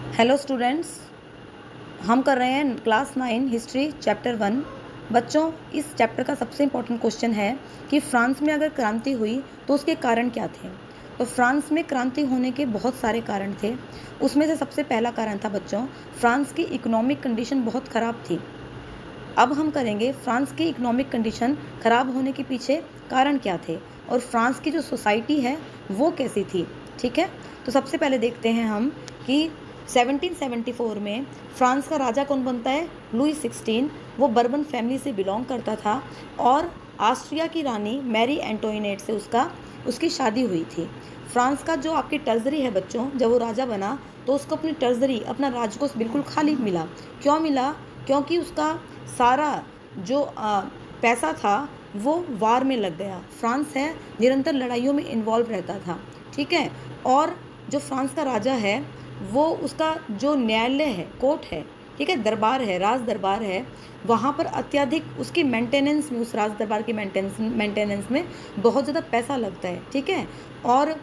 Hello students, हम कर रहे हैं क्लास 9 हिस्ट्री चैप्टर 1। बच्चों, इस चैप्टर का सबसे इम्पोर्टेंट क्वेश्चन है कि फ्रांस में अगर क्रांति हुई तो उसके कारण क्या थे। तो फ्रांस में क्रांति होने के बहुत सारे कारण थे। उसमें से सबसे पहला कारण था बच्चों, फ्रांस की इकोनॉमिक कंडीशन बहुत ख़राब थी। अब हम करेंगे फ्रांस की इकोनॉमिक कंडीशन ख़राब होने के पीछे कारण क्या थे और फ्रांस की जो सोसाइटी है वो कैसी थी। ठीक है, तो सबसे पहले देखते हैं हम कि 1774 में फ्रांस का राजा कौन बनता है? लुई 16। वो बर्बन फैमिली से बिलोंग करता था और ऑस्ट्रिया की रानी मैरी एंटोइनेट से उसकी शादी हुई थी। फ्रांस का जो आपकी ट्रेजरी है बच्चों, जब वो राजा बना तो उसको अपनी ट्रेजरी, अपना राजकोष बिल्कुल खाली मिला। क्यों मिला? क्योंकि उसका सारा जो पैसा था वो वार में लग गया। फ्रांस है निरंतर लड़ाइयों में इन्वॉल्व रहता था। ठीक है, और जो फ्रांस का राजा है वो उसका जो न्यायालय है, कोर्ट है, ठीक है, दरबार है, राज दरबार है, वहाँ पर अत्यधिक उसकी मेंटेनेंस में, उस राज दरबार की मेंटेनेंस में बहुत ज़्यादा पैसा लगता है। ठीक है, और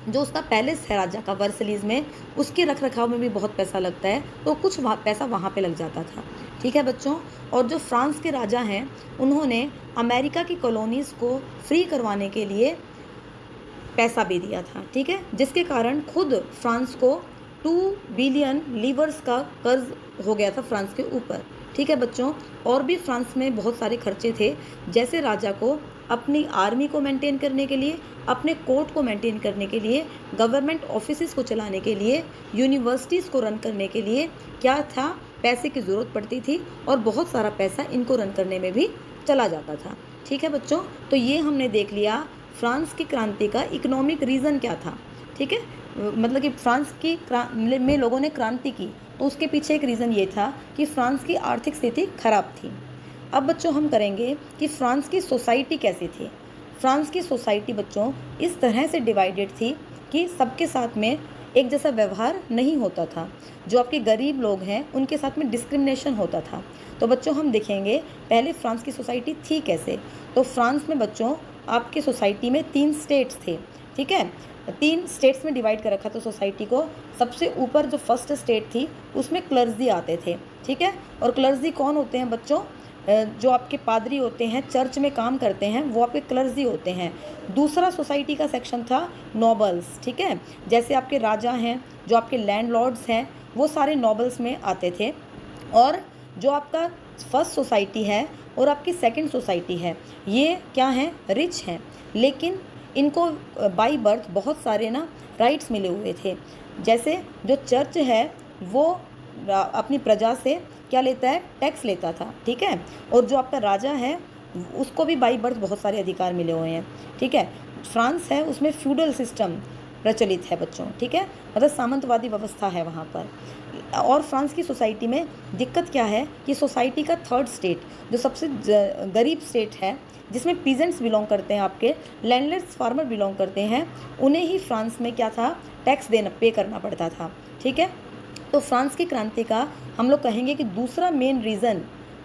जो उसका पैलेस है राजा का वर्सलीज में, उसके रख रखाव में भी बहुत पैसा लगता है, तो कुछ पैसा वहाँ पे लग जाता था। ठीक है बच्चों, और जो फ्रांस के राजा हैं उन्होंने अमेरिका की कॉलोनीज़ को फ्री करवाने के लिए पैसा भी दिया था। ठीक है, जिसके कारण खुद फ्रांस को 2 बिलियन लीवर्स का कर्ज हो गया था फ्रांस के ऊपर। ठीक है बच्चों, और भी फ्रांस में बहुत सारे खर्चे थे, जैसे राजा को अपनी आर्मी को मेंटेन करने के लिए, अपने कोर्ट को मेंटेन करने के लिए, गवर्नमेंट ऑफिसेस को चलाने के लिए, यूनिवर्सिटीज़ को रन करने के लिए क्या था, पैसे की ज़रूरत पड़ती थी, और बहुत सारा पैसा इनको रन करने में भी चला जाता था। ठीक है बच्चों, तो ये हमने देख लिया फ्रांस की क्रांति का इकोनॉमिक रीज़न क्या था। ठीक है, मतलब कि फ्रांस की में लोगों ने क्रांति की तो उसके पीछे एक रीज़न ये था कि फ्रांस की आर्थिक स्थिति खराब थी। अब बच्चों हम करेंगे कि फ्रांस की सोसाइटी कैसी थी। फ्रांस की सोसाइटी बच्चों इस तरह से डिवाइडेड थी कि सबके साथ में एक जैसा व्यवहार नहीं होता था। जो आपके गरीब लोग हैं उनके साथ में डिस्क्रिमिनेशन होता था। तो बच्चों हम देखेंगे पहले फ्रांस की सोसाइटी थी कैसे। तो फ्रांस में बच्चों आपकी सोसाइटी में 3 स्टेट्स थे। ठीक है, 3 स्टेट्स में डिवाइड कर रखा था सोसाइटी को। सबसे ऊपर जो फर्स्ट स्टेट थी उसमें क्लर्जी आते थे। ठीक है, और क्लर्जी कौन होते हैं बच्चों? जो आपके पादरी होते हैं, चर्च में काम करते हैं, वो आपके क्लर्जी होते हैं। दूसरा सोसाइटी का सेक्शन था नॉबल्स। ठीक है, जैसे आपके राजा हैं, जो आपके लैंडलॉर्ड्स हैं, वो सारे नॉबल्स में आते थे। और जो आपका फर्स्ट सोसाइटी है और आपकी सेकंड सोसाइटी है, ये क्या हैं? रिच हैं, लेकिन इनको बाई बर्थ बहुत सारे राइट्स मिले हुए थे। जैसे जो चर्च है वो अपनी प्रजा से क्या लेता है? टैक्स लेता था। ठीक है, और जो आपका राजा है उसको भी बाई बर्थ बहुत सारे अधिकार मिले हुए हैं। ठीक है, फ्रांस है उसमें फ्यूडल सिस्टम प्रचलित है बच्चों। ठीक है, मतलब सामंतवादी व्यवस्था है वहाँ पर। और फ्रांस की सोसाइटी में दिक्कत क्या है कि सोसाइटी का थर्ड स्टेट, जो सबसे गरीब स्टेट है, जिसमें पीजेंट्स बिलोंग करते हैं, आपके लैंडलेस फार्मर बिलोंग करते हैं, उन्हें ही फ्रांस में क्या था? टैक्स पे करना पड़ता था। ठीक है, तो फ्रांस की क्रांति का हम लोग कहेंगे कि दूसरा मेन रीज़न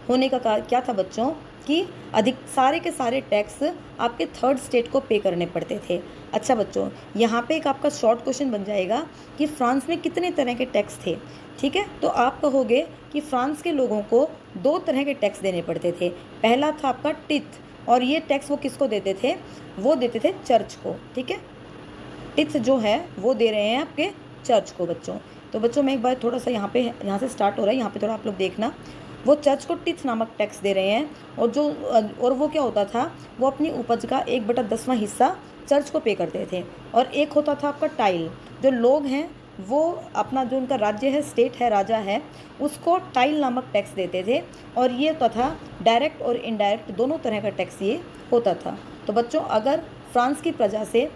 होने का क्या था बच्चों, कि अधिक सारे के सारे टैक्स आपके थर्ड स्टेट को पे करने पड़ते थे। अच्छा बच्चों, यहाँ पे एक आपका शॉर्ट क्वेश्चन बन जाएगा कि फ्रांस में कितने तरह के टैक्स थे। ठीक है, तो आप कहोगे कि फ्रांस के लोगों को 2 तरह के टैक्स देने पड़ते थे। पहला था आपका टिथ, और ये टैक्स वो किसको देते थे? वो देते थे चर्च को। ठीक है, टिथ जो है वो दे रहे हैं आपके चर्च को बच्चों। तो बच्चों मैं एक बार थोड़ा सा यहाँ से स्टार्ट हो रहा है, यहाँ पे थोड़ा आप लोग देखना। वो चर्च को टिथ नामक टैक्स दे रहे हैं, और वो क्या होता था, वो अपनी उपज का 1/10वां हिस्सा चर्च को पे करते थे। और एक होता था आपका टाइल, जो लोग हैं वो अपना जो उनका राज्य है, स्टेट है, राजा है, उसको टाइल नामक टैक्स देते थे। और ये तथा डायरेक्ट और इनडायरेक्ट दोनों तरह का टैक्स ये होता था। तो बच्चों अगर फ्रांस की प्रजा से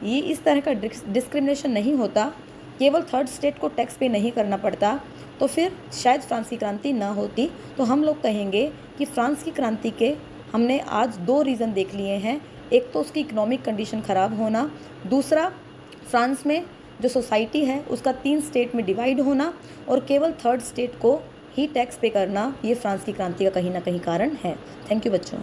ये इस तरह का डिस्क्रिमिनेशन नहीं होता, केवल थर्ड स्टेट को टैक्स पे नहीं करना पड़ता, तो फिर शायद फ्रांस की क्रांति ना होती। तो हम लोग कहेंगे कि फ्रांस की क्रांति के हमने आज 2 रीज़न देख लिए हैं। एक तो उसकी इकोनॉमिक कंडीशन ख़राब होना, दूसरा फ्रांस में जो सोसाइटी है उसका 3 स्टेट में डिवाइड होना, और केवल थर्ड स्टेट को ही टैक्स पे करना, ये फ्रांस की क्रांति का कहीं ना कहीं कारण है। थैंक यू बच्चों।